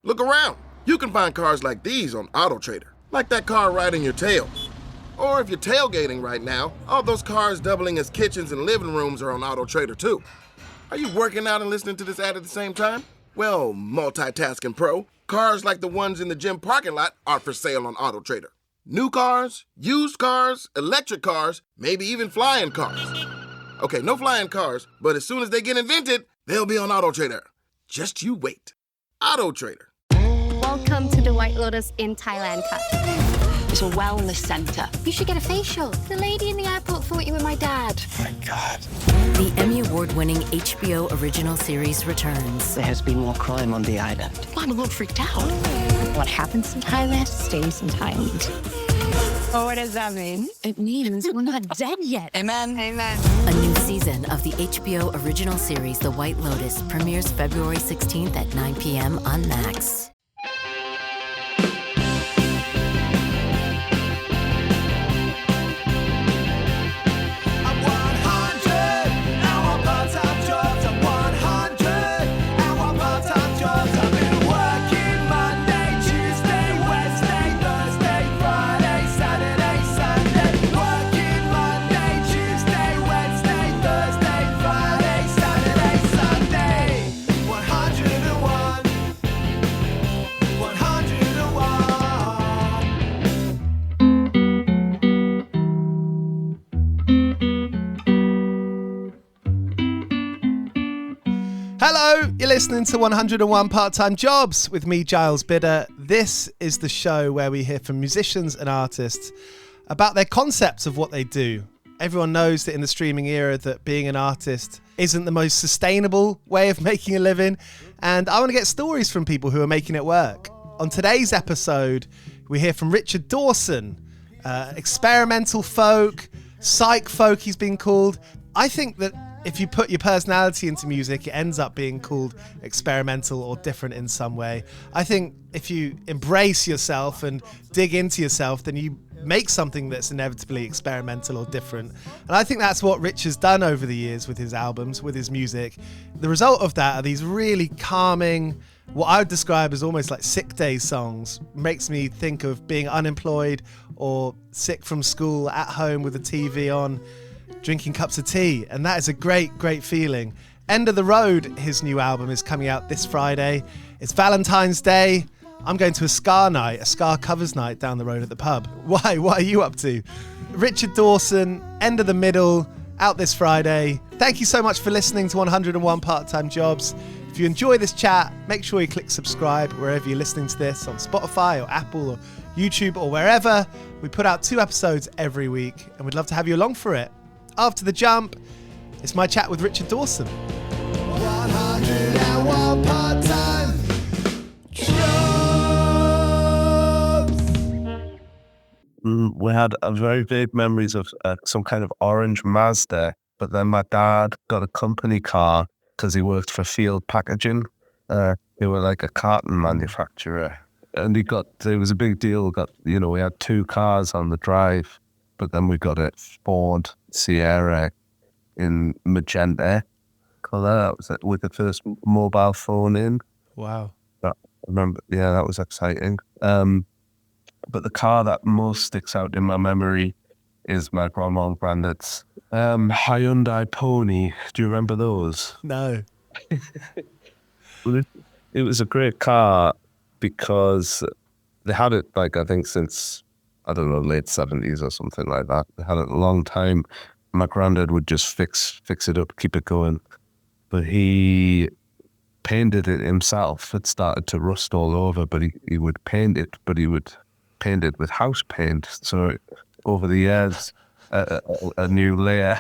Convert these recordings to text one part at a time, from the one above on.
Look around. You can find cars like these on AutoTrader, like that car riding your tail. Or if you're tailgating right now, all those cars doubling as kitchens and living rooms are on AutoTrader too. Are you working out and listening to this ad at the same time? Well, multitasking pro, cars like the ones in the gym parking lot are for sale on AutoTrader. New cars, used cars, electric cars, maybe even flying cars. Okay, no flying cars, but as soon as they get invented, they'll be on AutoTrader. Just you wait. AutoTrader. Welcome to the White Lotus in Thailand Cup. It's a wellness centre. You should get a facial. The lady in the airport thought you were my dad. Oh my God. The Emmy Award-winning HBO original series returns. There has been more crime on the island. I'm a little freaked out. What happens in Thailand stays in Thailand. Oh, what does that mean? It means we're not dead yet. Amen. Amen. A new season of the HBO original series The White Lotus premieres February 16th at 9 p.m. on Max. Hello, you're listening to 101 Part-Time Jobs with me, Giles Bidder. This is the show where we hear from musicians and artists about their concepts of what they do. Everyone knows that in the streaming era that being an artist isn't the most sustainable way of making a living, and I want to get stories from people who are making it work. On today's episode, we hear from Richard Dawson, experimental folk, psych folk he's been called. I think that if you put your personality into music, it ends up being called experimental or different in some way. I think if you embrace yourself and dig into yourself, then you make something that's inevitably experimental or different. And I think that's what Rich has done over the years with his albums, with his music. The result of that are these really calming, what I would describe as almost like sick day songs. Makes me think of being unemployed or sick from school at home with the TV on, drinking cups of tea, and that is a great feeling. End of the Road, his new album, is coming out this Friday. It's Valentine's Day. I'm going to a ska night, a ska covers night down the road at the pub. Why? What are you up to? Richard Dawson, End of the Middle, out this Friday. Thank you so much for listening to 101 Part-Time Jobs. If you enjoy this chat, make sure you click subscribe wherever you're listening to this, on Spotify or Apple or YouTube or wherever. We put out 2 episodes every week, and we'd love to have you along for it. After the jump, it's my chat with Richard Dawson. 101 Part-Time Jobs. We had a very vague memories of some kind of orange Mazda, but then my dad got a company car because he worked for Field Packaging. They were like a carton manufacturer, and it was a big deal. We had 2 cars on the drive. But then we got a Ford Sierra in magenta colour. That was with the first mobile phone in. Wow. I remember, yeah, that was exciting. But the car that most sticks out in my memory is my grandma and granddad's Hyundai Pony. Do you remember those? No. It was a great car because they had it, I think, since, I don't know, late 70s or something like that. They had it a long time. My granddad would just fix it up, keep it going. But he painted it himself. It started to rust all over, but he would paint it, but he would paint it with house paint. So over the years, a new layer.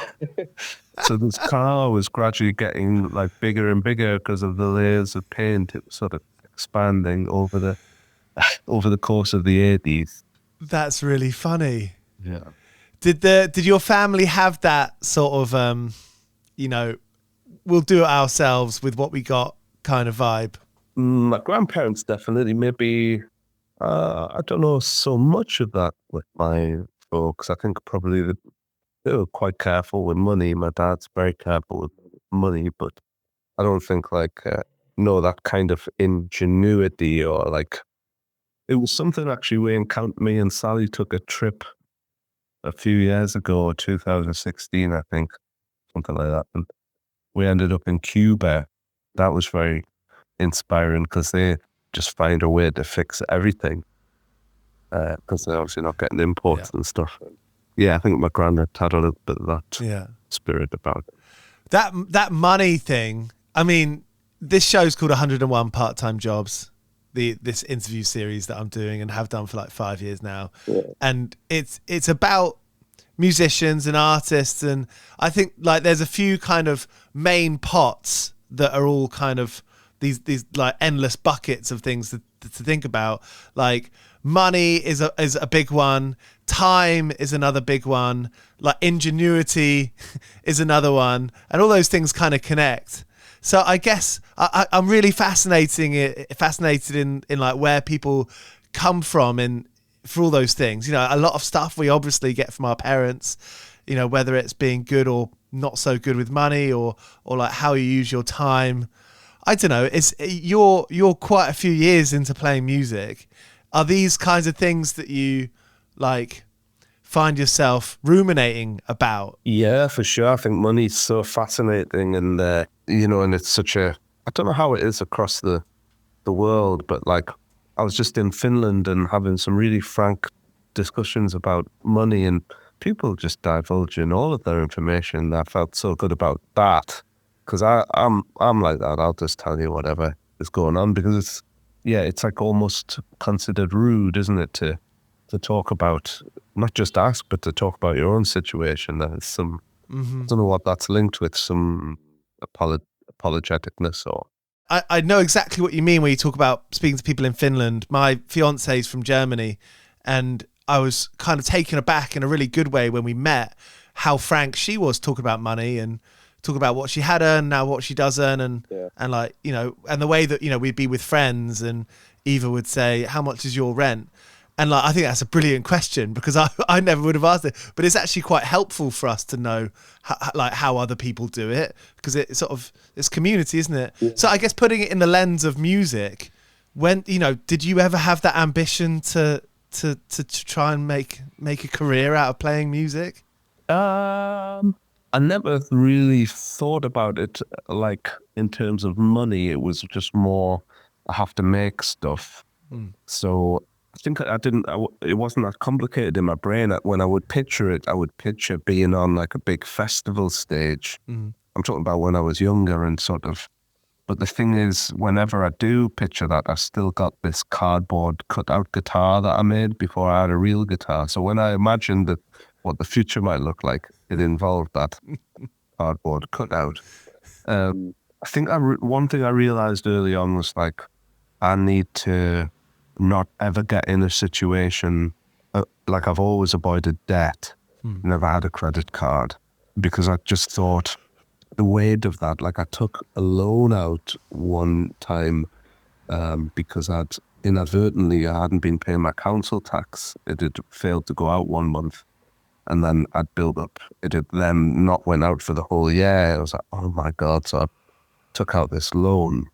So this car was gradually getting like bigger and bigger because of the layers of paint. It was sort of expanding over the course of the 80s. That's really funny. Yeah. Did your family have that sort of we'll do it ourselves with what we got kind of vibe? My grandparents definitely. Maybe I don't know so much of that with my folks. I think probably they were quite careful with money. My dad's very careful with money, but I don't think know, that kind of ingenuity, or like, it was something actually me and Sally took a trip a few years ago, 2016, I think, something like that. And we ended up in Cuba. That was very inspiring because they just find a way to fix everything because they're obviously not getting imports and stuff. Yeah, I think my granddad had a little bit of that spirit about it. That money thing, I mean, this show's called 101 Part-Time Jobs, this interview series that I'm doing and have done for like 5 years now. Yeah. And it's about musicians and artists, and I think like there's a few kind of main pots that are all kind of these like endless buckets of things to think about. Like money is a big one, time is another big one, like ingenuity is another one, and all those things kind of connect. So I guess I'm really fascinated in like where people come from and for all those things. You know, a lot of stuff we obviously get from our parents, you know, whether it's being good or not so good with money, or like how you use your time. I don't know. You're quite a few years into playing music. Are these kinds of things that you like find yourself ruminating about? Yeah, for sure. I think money's so fascinating, and you know, and it's such a, I don't know how it is across the world, but like I was just in Finland and having some really frank discussions about money, and people just divulging all of their information. I felt so good about that because I'm like that. I'll just tell you whatever is going on because it's like almost considered rude, isn't it, to talk about not just us, but to talk about your own situation. There's some, I don't know what that's linked with, some apologeticness or. I know exactly what you mean when you talk about speaking to people in Finland. My fiance is from Germany, and I was kind of taken aback in a really good way when we met how frank she was talking about money and talking about what she had earned, now what she doesn't, and like, you know, and the way that, you know, we'd be with friends and Eva would say, how much is your rent? And like, I think that's a brilliant question because I never would have asked it, but it's actually quite helpful for us to know how other people do it, because it's community, isn't it? Yeah. So I guess putting it in the lens of music, when, you know, did you ever have that ambition to try and make a career out of playing music? I never really thought about it like in terms of money. It was just more, I have to make stuff. So I think it wasn't that complicated in my brain. When I would picture it, I would picture being on like a big festival stage. I'm talking about when I was younger and sort of, but the thing is, whenever I do picture that, I still got this cardboard cutout guitar that I made before I had a real guitar. So when I imagined that what the future might look like, it involved that cardboard cutout. I think one thing I realized early on was like, I need to not ever get in a situation like I've always avoided debt, never had a credit card, because I just thought the weight of that, like I took a loan out one time because I hadn't been paying my council tax. It had failed to go out 1 month, and then I'd built up. It had then not went out for the whole year. I was like, oh my God. So I took out this loan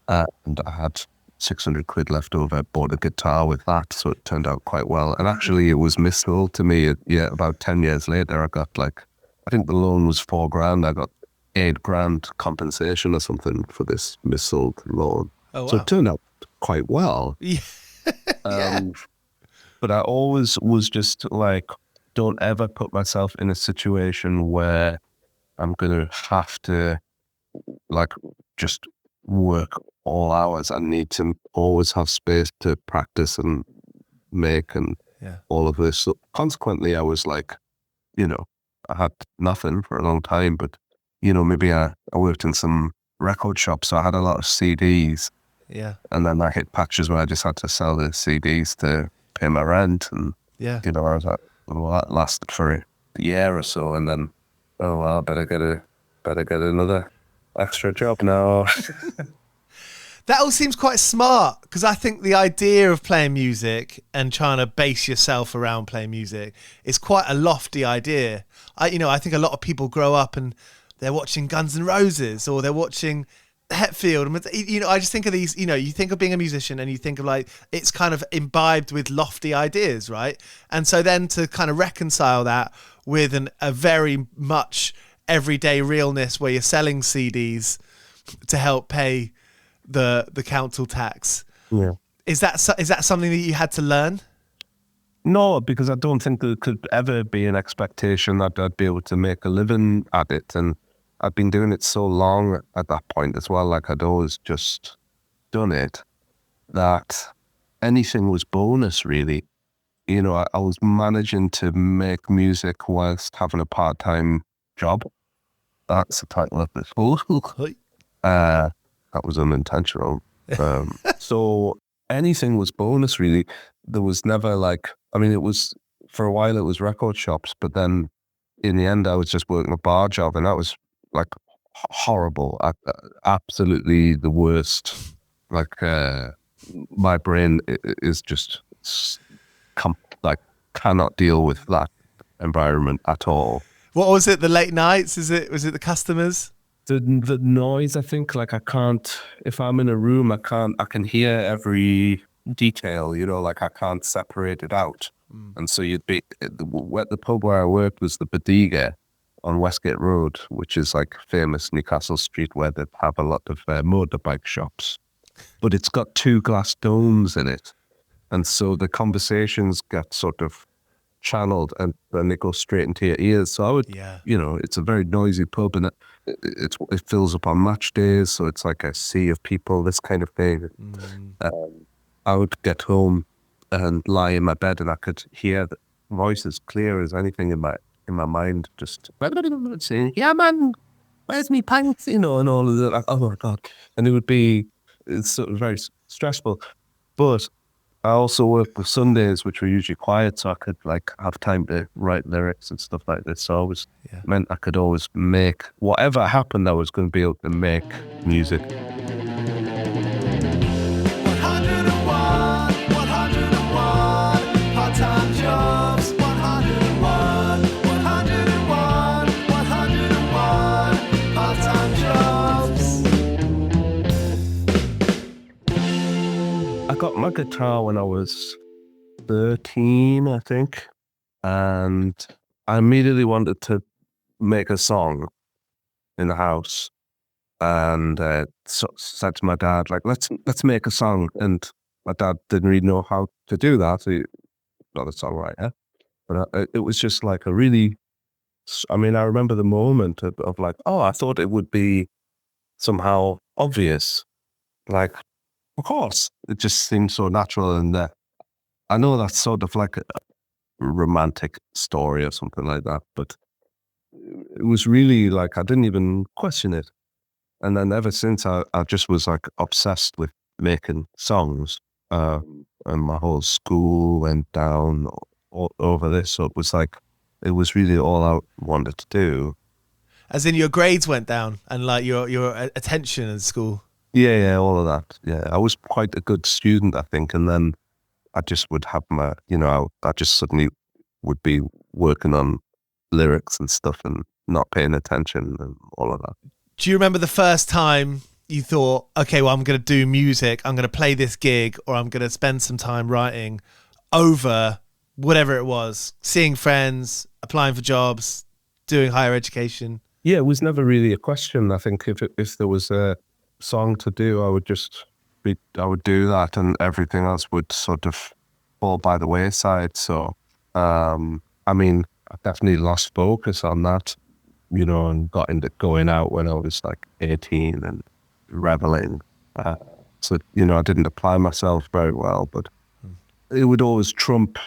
and I had 600 quid left over. I bought a guitar with that, so it turned out quite well. And actually it was missold to me. About 10 years later, I got like, I think the loan was $4,000. I got $8,000 compensation or something for this missold loan. Oh, wow. So it turned out quite well. Yeah. But I always was just like, don't ever put myself in a situation where I'm going to have to like just work all hours. I need to always have space to practice and make and all of this. So consequently, I was like, you know, I had nothing for a long time, but, you know, maybe I worked in some record shops, so I had a lot of CDs. Yeah. And then I hit patches where I just had to sell the CDs to pay my rent. And, you know, I was like, well, that lasted for a year or so. And then, oh, well, I better get another extra job now. That all seems quite smart, because I think the idea of playing music and trying to base yourself around playing music is quite a lofty idea. I think a lot of people grow up and they're watching Guns N' Roses, or they're watching Hetfield, you know, I just think of these, you know, you think of being a musician and you think of like, it's kind of imbibed with lofty ideas, right? And so then to kind of reconcile that with a very much everyday realness where you're selling CDs to help pay the council tax. Yeah. Is that something that you had to learn? No, because I don't think there could ever be an expectation that I'd be able to make a living at it. And I'd been doing it so long at that point as well, like I'd always just done it, that anything was bonus, really. You know, I was managing to make music whilst having a part-time job. That's the title of this book. That was unintentional. So anything was bonus, really. There was never like, I mean, it was, for a while it was record shops, but then in the end I was just working a bar job, and that was like horrible, absolutely the worst. Like my brain is just like cannot deal with that environment at all. What was it? The late nights? Was it the customers? The noise, I think, like I can't, if I'm in a room, I can hear every detail, you know, like I can't separate it out. And so you'd be, the pub where I worked was the Bodega on Westgate Road, which is like famous Newcastle street where they have a lot of motorbike shops. But it's got 2 glass domes in it. And so the conversations get sort of channeled and then they go straight into your ears. So I would, you know, it's a very noisy pub, and it fills up on match days. So it's like a sea of people, this kind of thing. I would get home and lie in my bed and I could hear the voices clear as anything in my mind, just saying, yeah, man, where's me pants? You know, and all of that. Like, oh my God. And it's sort of very stressful. But I also work with Sundays, which were usually quiet, so I could like have time to write lyrics and stuff like this. So it meant I could always make whatever happened, I was going to be able to make music. 101 part-time jobs. 101 part-time jobs. I got my guitar when I was 13, I think, and I immediately wanted to make a song in the house, and said to my dad, like, let's make a song. And my dad didn't really know how to do that. He's not a songwriter, but it was just like a really, I mean, I remember the moment of like, oh, I thought it would be somehow obvious, like, of course, it just seemed so natural. And I know that's sort of like a romantic story or something like that, but it was really like, I didn't even question it. And then ever since, I just was like obsessed with making songs. And my whole school went down over this. So it was really all I wanted to do. As in your grades went down and like your attention in school? Yeah, all of that. Yeah, I was quite a good student, I think. And then I just would have my, you know, I just suddenly would be working on lyrics and stuff and not paying attention and all of that. Do you remember the first time you thought, okay, well, I'm going to do music, I'm going to play this gig, or I'm going to spend some time writing over whatever it was, seeing friends, applying for jobs, doing higher education? Yeah, it was never really a question. I think if there was a song to do, I would do that, and everything else would sort of fall by the wayside. So, I mean, I definitely lost focus on that, you know, and got into going out when I was like 18 and reveling. So, you know, I didn't apply myself very well, but it would always trump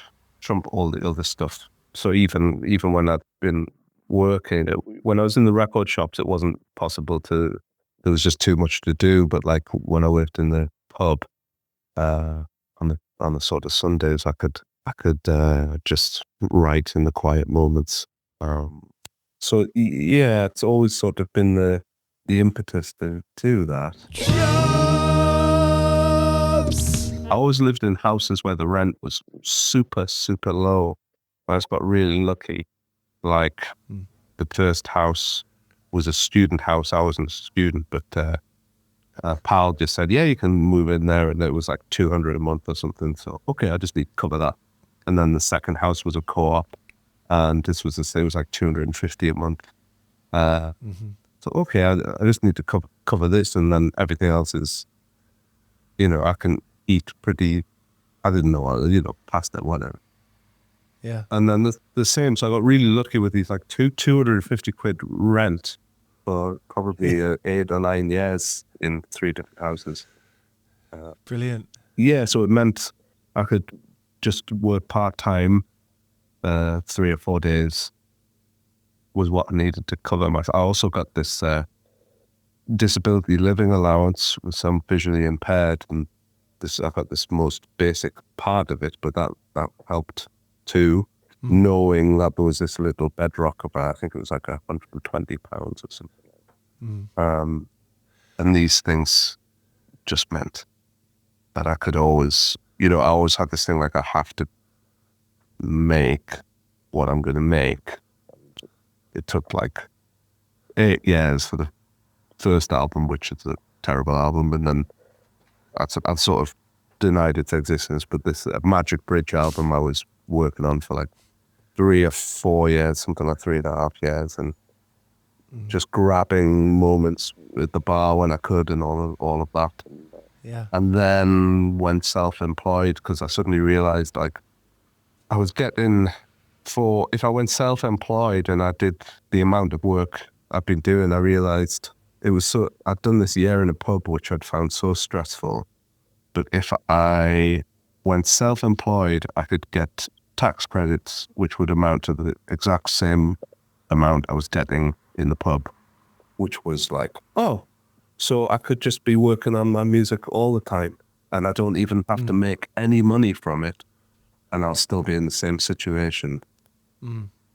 all the other stuff. So even when I'd been working, when I was in the record shops, it wasn't possible to, there was just too much to do. But like when I worked in the pub, on the sort of Sundays, I could just write in the quiet moments. So yeah, it's always sort of been the impetus to do that. Jobs! I always lived in houses where the rent was super, super low. I just got really lucky. Like the first house was a student house. I wasn't a student, but a pal just said, yeah, you can move in there. And it was like 200 a month or something. So, okay, I just need to cover that. And then the second house was a co-op. And this was the same, it was like 250 a month. So, okay, I just need to cover this. And then everything else is, I can eat pretty, I didn't know, pasta, whatever. Yeah. And then the same, so I got really lucky with these like 250 quid rent for probably 8 or 9 years in 3 different houses. Brilliant. Yeah, so it meant I could just work part-time 3 or 4 days was what I needed to cover myself. I also got this disability living allowance with some visually impaired, and I got this most basic part of it, but that helped too, knowing that there was this little bedrock about, I think it was like £120 or something. And these things just meant that I could always, I always had this thing like I have to make what I'm going to make. It took like 8 years for the first album, which is a terrible album, and then I've sort of denied its existence, but this Magic Bridge album I was working on for like 3 or 4 years, something like 3.5 years, and just grabbing moments at the bar when I could and all of that. Yeah. And then went self-employed because I suddenly realized like I was getting if I went self-employed and I did the amount of work I've been doing, I realized I'd done this year in a pub, which I'd found so stressful. But if I went self-employed, I could get tax credits, which would amount to the exact same amount I was getting in the pub, which was like, so I could just be working on my music all the time and I don't even have to make any money from it, and I'll still be in the same situation.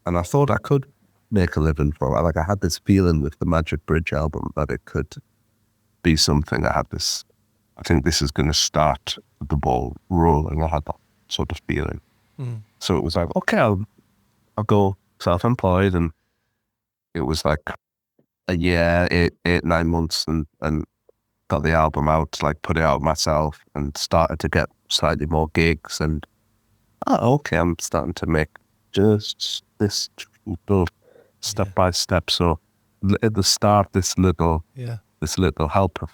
And I thought I could make a living from it. Like I had this feeling with the Magic Bridge album that it could be something. I think this is going to start the ball rolling. I had that sort of feeling. So it was like, okay, I'll go self-employed, and it was like a year, 9 months, and got the album out, like put it out myself, and started to get slightly more gigs, and okay, I'm starting to make just this little step by step. So at the start, this little help of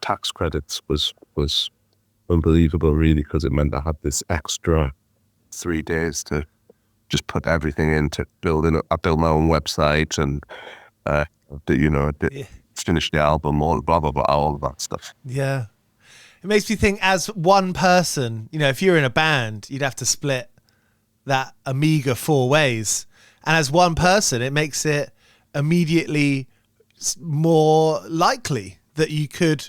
tax credits was unbelievable, really, because it meant I had this extra 3 days to just put everything into building. I built my own website and finished the album, all blah blah blah, all of that stuff. Yeah. It makes me think, as one person, if you're in a band, you'd have to split that a meager 4 ways. And as one person, it makes it immediately more likely that you could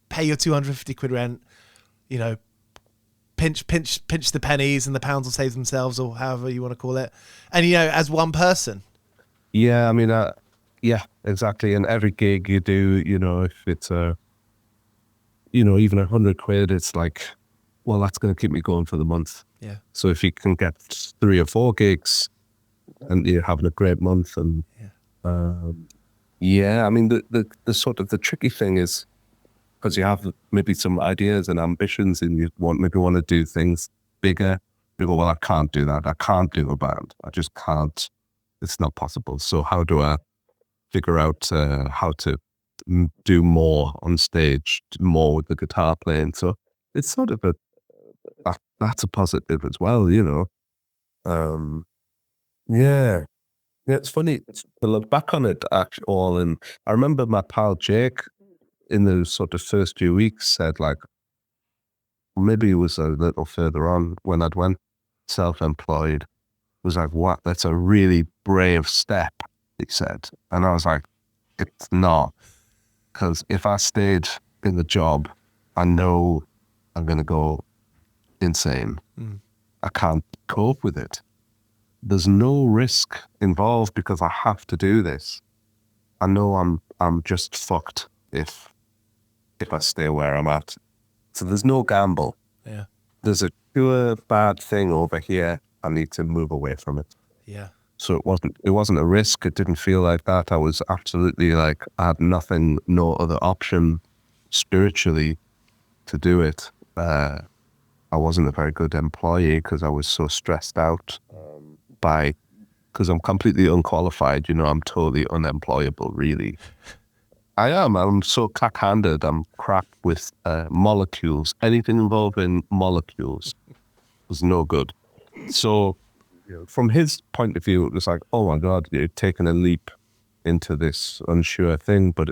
pay your 250 quid rent, pinch the pennies and the pounds will save themselves, or however you want to call it. And, as one person. Yeah, I mean, yeah, exactly. And every gig you do, if it's even 100 quid, it's like, well, that's going to keep me going for the month. Yeah. So if you can get 3 or 4 gigs and you're having a great month, and I mean, the sort of the tricky thing is, because you have maybe some ideas and ambitions and you maybe want to do things bigger. You go, well, I can't do that. I can't do a band. I just can't. It's not possible. So how do I figure out how to do more on stage, more with the guitar playing? So it's sort of that's a positive as well, Yeah, it's funny to look back on it all, and I remember my pal Jake in the sort of first few weeks said, like, maybe it was a little further on when I'd went self-employed, was like, what? That's a really brave step, he said. And I was like, it's not, because if I stayed in the job, I know I'm going to go insane. I can't cope with it. There's no risk involved because I have to do this. I know I'm just fucked if I stay where I'm at. So there's no gamble. Yeah. There's a pure bad thing over here. I need to move away from it. Yeah. So it wasn't a risk. It didn't feel like that. I was absolutely like, I had nothing, no other option spiritually to do it. I wasn't a very good employee because I was so stressed out because I'm completely unqualified. I'm totally unemployable, really. I am. I'm so cack-handed. I'm crap with molecules. Anything involving molecules was no good. So from his point of view, it was like, oh my God, you're taking a leap into this unsure thing. But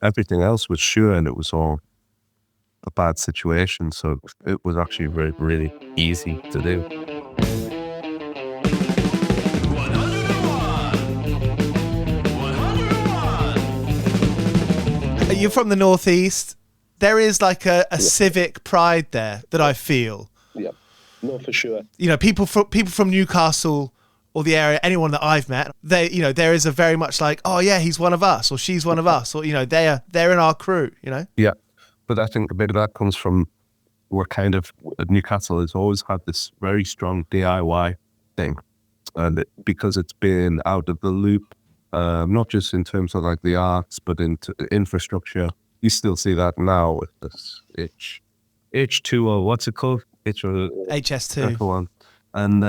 everything else was sure, and it was all a bad situation. So it was actually really, really easy to do. You're from the Northeast. There is like a civic pride there that I feel. Yeah, no, for sure. People from Newcastle or the area, anyone that I've met, there is a very much like, oh yeah, he's one of us, or she's one of us, or they're in our crew. Yeah, but I think a bit of that comes from Newcastle has always had this very strong DIY thing, and because it's been out of the loop. Not just in terms of like the arts, but into infrastructure. You still see that now with this H2 or what's it called? HS2. One. And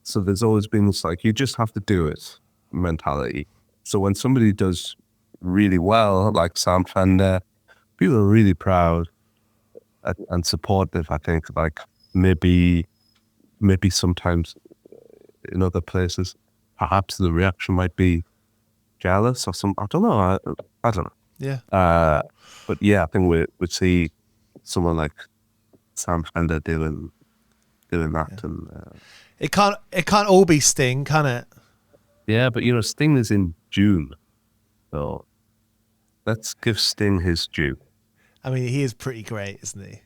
so there's always been this like, you just have to do it mentality. So when somebody does really well, like Sam Fender, people are really proud and supportive, I think, like maybe sometimes in other places, perhaps the reaction might be jealous or some. I don't know. I don't know. Yeah. But yeah, I think we see someone like Sam Fender doing that, and it can't all be Sting, can it? Yeah, but Sting is in June, so let's give Sting his due. I mean, he is pretty great, isn't he?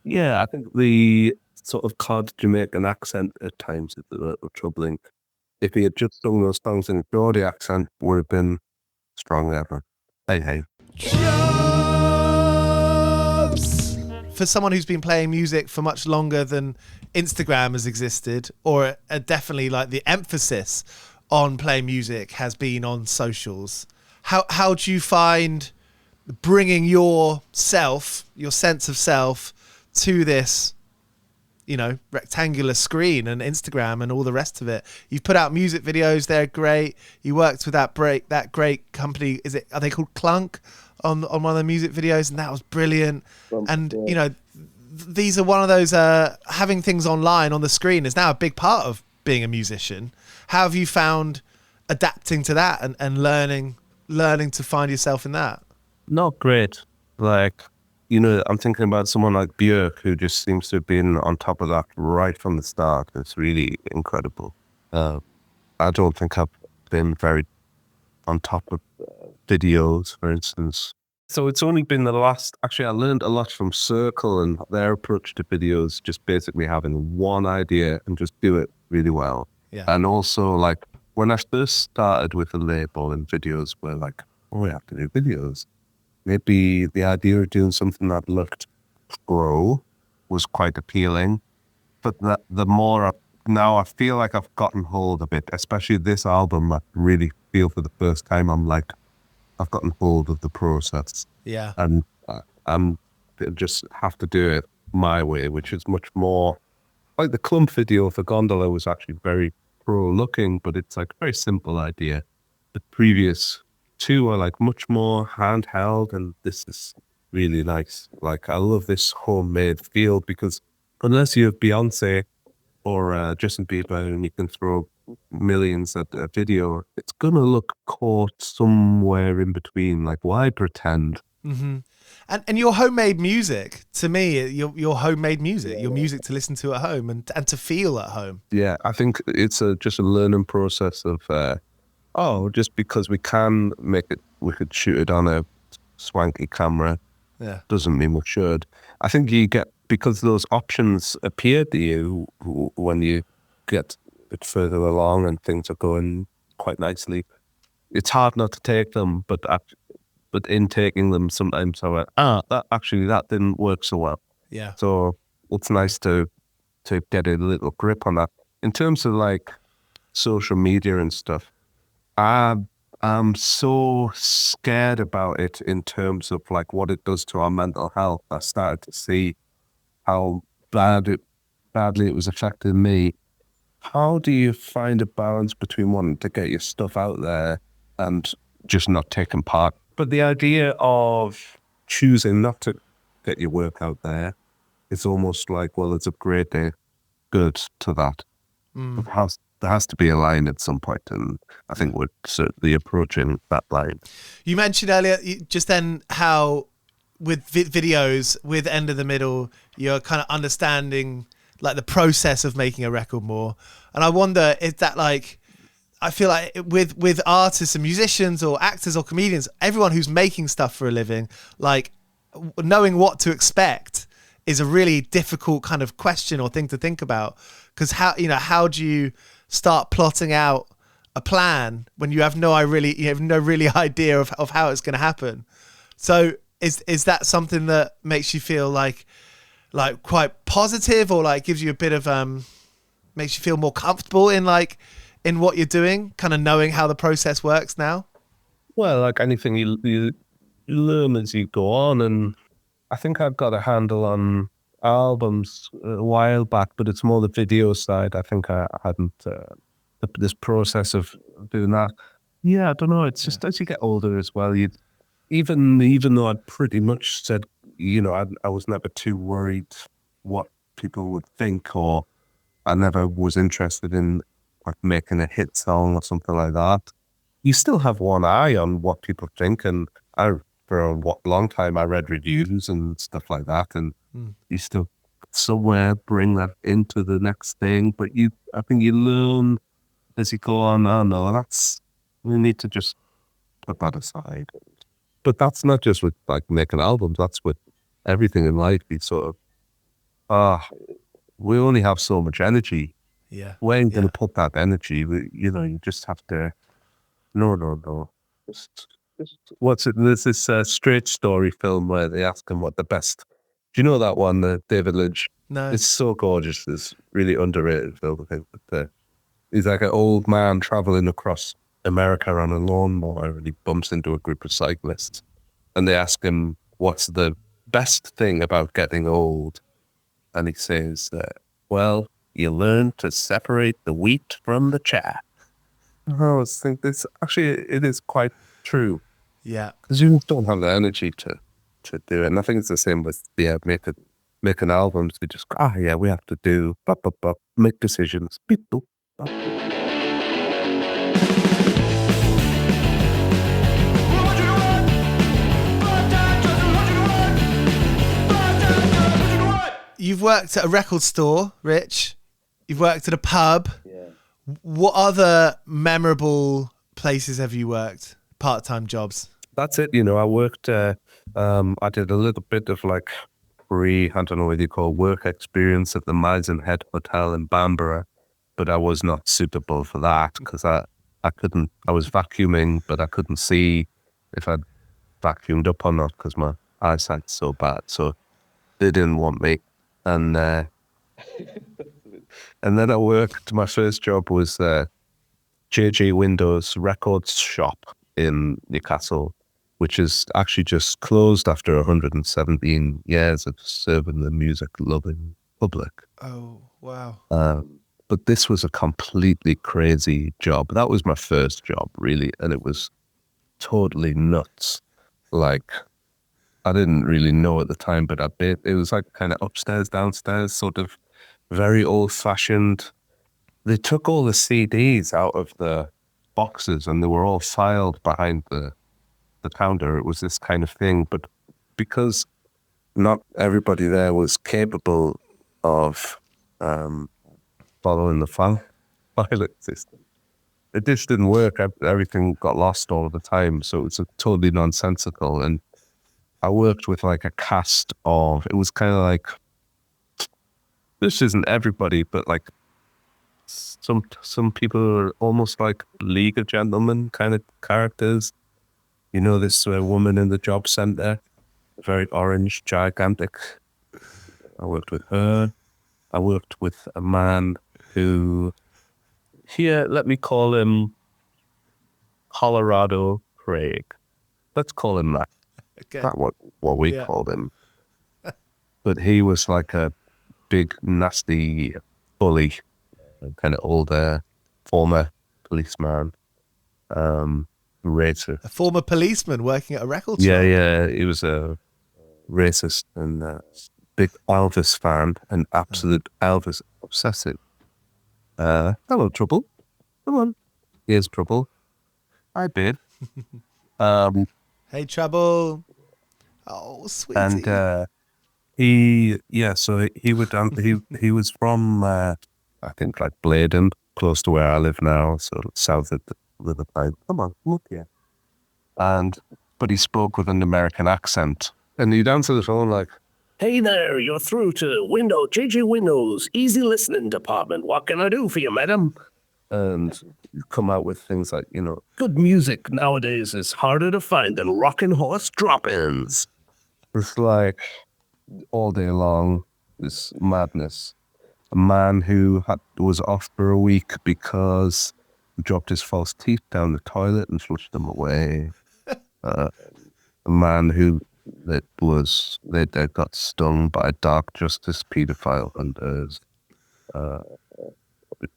Yeah, I think the sort of cod Jamaican accent at times is a little troubling. If he had just sung those songs in a Geordie accent, would have been strong ever. Hey. For someone who's been playing music for much longer than Instagram has existed, or definitely like the emphasis on playing music has been on socials, how do you find bringing your sense of self to this rectangular screen and Instagram and all the rest of it? You've put out music videos, they're great. You worked with that great company, are they called Clunk, on one of the music videos, and that was brilliant. And these are one of those having things online on the screen is now a big part of being a musician. How have you found adapting to that and learning to find yourself in that? Not great. Like, I'm thinking about someone like Björk, who just seems to have been on top of that right from the start. It's really incredible. I don't think I've been very on top of videos, for instance. So it's only been actually I learned a lot from Circle and their approach to videos, just basically having one idea and just do it really well. Yeah. And also, like, when I first started with the label and videos were like, oh, we have to do videos. Maybe the idea of doing something that looked pro was quite appealing. But the more now I feel like I've gotten hold of it, especially this album, I really feel for the first time I've gotten hold of the process. Yeah. And I'm just have to do it my way, which is much more like the Clump video for Gondola was actually very pro looking, but it's like a very simple idea. The previous two are like much more handheld, and this is really nice. Like, I love this homemade feel, because unless you have Beyonce or Justin Bieber and you can throw millions at a video, it's gonna look caught somewhere in between. Like, why pretend? Mm-hmm. And your homemade music, to me, your homemade music, your music to listen to at home and to feel at home. Yeah, I think it's just a learning process of just because we can make it, we could shoot it on a swanky camera, doesn't mean we should. I think you get, because those options appear to you when you get a bit further along and things are going quite nicely, it's hard not to take them, but in taking them, sometimes I went, that didn't work so well. Yeah. So it's nice to get a little grip on that. In terms of like social media and stuff, I I'm so scared about it in terms of like what it does to our mental health. I started to see how badly it was affecting me. How do you find a balance between wanting to get your stuff out there and just not taking part? But the idea of choosing not to get your work out there, it's almost like, well, it's a greater good to that. There has to be a line at some point, and I think we're certainly approaching that line. You mentioned earlier, just then, how with videos, with End of the Middle, you're kind of understanding like the process of making a record more. And I wonder, is that like, I feel like with artists and musicians or actors or comedians, everyone who's making stuff for a living, like knowing what to expect is a really difficult kind of question or thing to think about. Because how do you start plotting out a plan when you have no really idea of how it's going to happen? So is that something that makes you feel like quite positive, or like gives you a bit of makes you feel more comfortable in what you're doing, kind of knowing how the process works now? Well, like anything, you learn as you go on, and I think I've got a handle on albums a while back, but it's more the video side. I think I hadn't this process of doing that. Yeah, I don't know. It's just as you get older as well, you even though I'd pretty much said, I was never too worried what people would think, or I never was interested in like making a hit song or something like that. You still have one eye on what people think, and for a long time I read reviews and stuff like that, and you still somewhere bring that into the next thing. But I think you learn as you go on. Oh no, we need to just put that aside. But that's not just with like making albums. That's with everything in life. You sort of, we only have so much energy. Yeah. Where are you going to put that energy? You just have to. No. Just what's it? There's this Straight Story film where they ask him what the best. Do you know that one, David Lynch? No. It's so gorgeous. It's really underrated film, I think. But he's like an old man traveling across America on a lawnmower, and he bumps into a group of cyclists, and they ask him, what's the best thing about getting old? And he says, well, you learn to separate the wheat from the chaff. I always think it is quite true. Yeah. Because you don't have the energy to do it. And I think it's the same with making albums. We just, we have to do, make decisions. Beep, boop, bop. You've worked at a record store, Rich. You've worked at a pub. Yeah. What other memorable places have you worked? Part-time jobs? That's it. I worked, I did a little bit of like I don't know what you call work experience at the Miles and Head Hotel in Bamborough, but I was not suitable for that because I was vacuuming, but I couldn't see if I'd vacuumed up or not because my eyesight's so bad. So they didn't want me. And and then I worked, my first job was JJ Windows Records shop in Newcastle, which is actually just closed after 117 years of serving the music-loving public. Oh, wow. But this was a completely crazy job. That was my first job, really, and it was totally nuts. Like, I didn't really know at the time, but it was like kind of upstairs, downstairs, sort of very old-fashioned. They took all the CDs out of the boxes and they were all filed behind the counter. It was this kind of thing, but because not everybody there was capable of following the filing system, it just didn't work. Everything got lost all the time, so it was totally nonsensical. And I worked with like a cast of, it was kind of like, this isn't everybody, but like some people are almost like League of Gentlemen kind of characters. This woman in the job centre, very orange, gigantic. I worked with her. I worked with a man who, here, let me call him Colorado Craig. Let's call him that. Okay. That's what we called him. But he was like a big, nasty bully, kind of older, former policeman, racist. A former policeman working at a record shop. Yeah. He was a racist and big Elvis fan, an absolute Elvis obsessive. Hello, Trouble. Come on. Here's Trouble. Hi, babe. Hey, Trouble. Oh, sweetie. And he was from I think like Bladen, close to where I live now, so south of the Riverside. Come on, look here. But he spoke with an American accent, and he'd answer the phone like, Hey there, you're through to JJ Windows, easy listening department. What can I do for you, madam? and come out with things like, Good music nowadays is harder to find than rockin' horse drop-ins. it's like all day long, this madness. A man who was off for a week because he dropped his false teeth down the toilet and flushed them away. A man who that got stung by a dark justice paedophile hunters.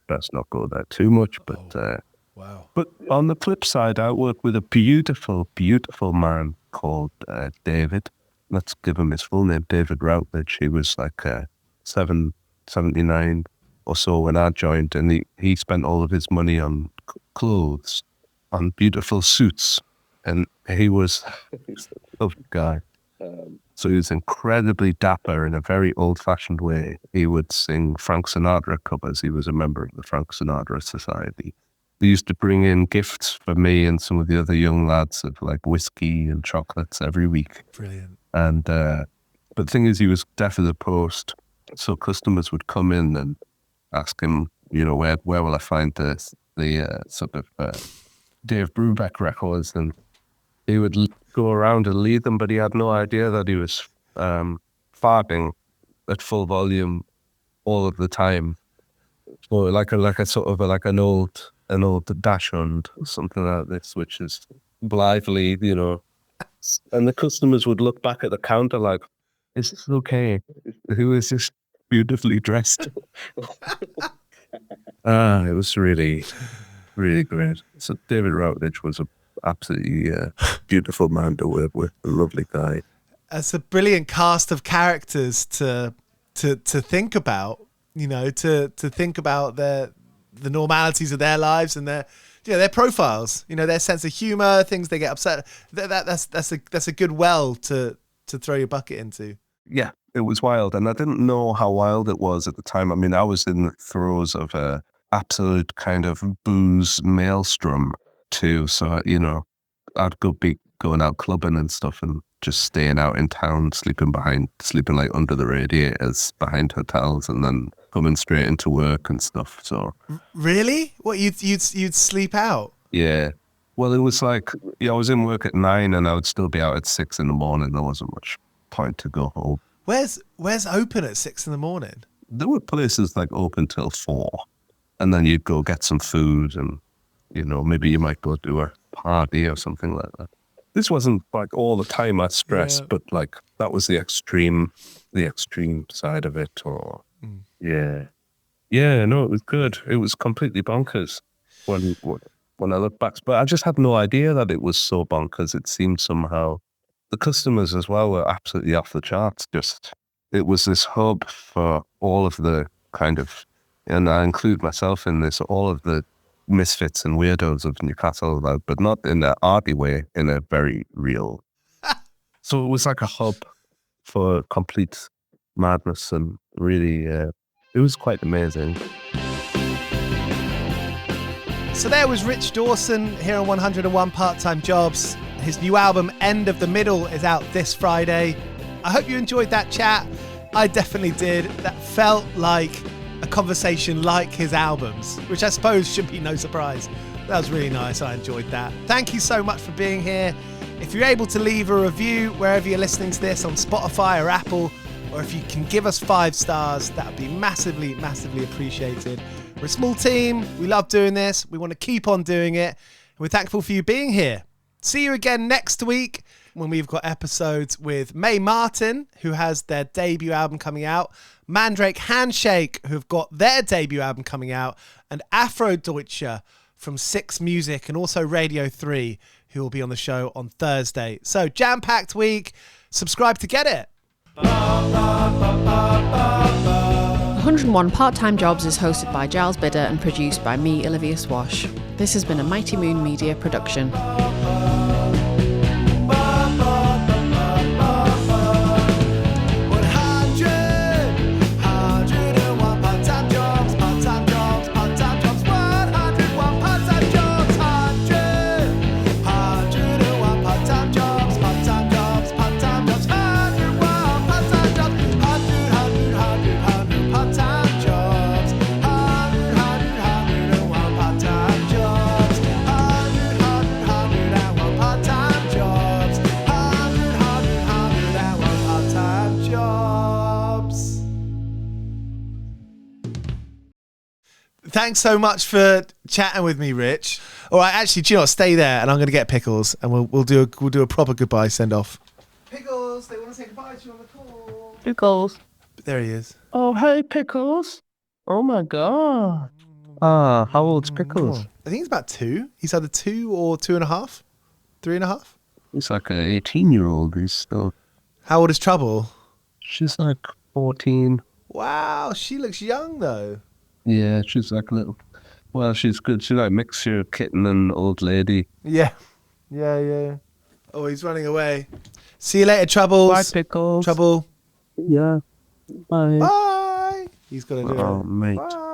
Let's not go there too much, but wow. But on the flip side, I work with a beautiful, beautiful man called David. Let's give him his full name, David Routledge. He was like 79 or so when I joined, and he spent all of his money on clothes, on beautiful suits, and he was a lovely guy. So he was incredibly dapper in a very old-fashioned way. He would sing Frank Sinatra covers. He was a member of the Frank Sinatra Society. They used to bring in gifts for me and some of the other young lads of like whiskey and chocolates every week. Brilliant. And but the thing is, he was deaf as a post, so customers would come in and ask him, where will I find the sort of Dave Brubeck records, and he would go around and lead them, but he had no idea that he was farting at full volume all of the time, or like a sort of like an old dachshund or something like this, which is blithely, and the customers would look back at the counter like, "Is this okay? Who is this beautifully dressed?" It was really, really great. So David Routledge was a absolutely beautiful man to work with, a lovely guy. It's a brilliant cast of characters to think about, to think about the normalities of their lives and their profiles, their sense of humor, things they get upset. That's a good well to throw your bucket into. Yeah, it was wild, and I didn't know how wild it was at the time. I mean, I was in the throes of a absolute kind of booze maelstrom too. So, I'd be going out clubbing and stuff and just staying out in town, sleeping like under the radiators behind hotels, and then coming straight into work and stuff. So really, what you'd sleep out? Yeah. Well, it was like, I was in work at 9 and I would still be out at 6 in the morning. There wasn't much point to go home. Where's open at 6 in the morning? There were places like open till 4, and then you'd go get some food and, maybe you might go to a party or something like that. This wasn't like all the time, I stress, but like that was the extreme side of it. Or no, it was good. It was completely bonkers when I look back. But I just had no idea that it was so bonkers. It seemed somehow the customers as well were absolutely off the charts. It was this hub for all of the kind of, and I include myself in this, all of the misfits and weirdos of Newcastle, but not in an arty way, in a very real. So it was like a hub for complete madness, and really, it was quite amazing. So there was Rich Dawson here on 101 Part-Time Jobs. His new album, End of the Middle, is out this Friday. I hope you enjoyed that chat. I definitely did. That felt like a conversation like his albums, which I suppose should be no surprise. That was really nice. I enjoyed that. Thank you so much for being here. If you're able to leave a review wherever you're listening to this, on Spotify or Apple, or if you can give us 5 stars, that would be massively, massively appreciated. We're a small team. We love doing this. We want to keep on doing it. We're thankful for you being here. See you again next week when we've got episodes with Mae Martin, who has their debut album coming out, Mandrake Handshake, who've got their debut album coming out, and Afrodeutscher from Six Music and also Radio 3, who will be on the show on Thursday. So, jam-packed week. Subscribe to get it. 101 Part-Time Jobs is hosted by Giles Bidder and produced by me, Olivia Swash. This has been a Mighty Moon Media production. Thanks so much for chatting with me, Rich. All right, actually, do you know what? Stay there, and I'm going to get Pickles, and we'll do a proper goodbye send off. Pickles, they want to say goodbye to you on the call. Pickles. There he is. Oh, hey, Pickles. Oh, my God. How old's Pickles? I think he's about 2. He's either 2 or 2.5, 3.5. He's like an 18-year-old. He's still. How old is Trouble? She's like 14. Wow, she looks young though. Yeah, she's like a little. Well, she's good. She's like mixture kitten and old lady. Yeah. Oh, he's running away. See you later, Troubles. Bye, Pickles. Trouble. Yeah. Bye. Bye. He's got to do it. Oh, mate. Bye.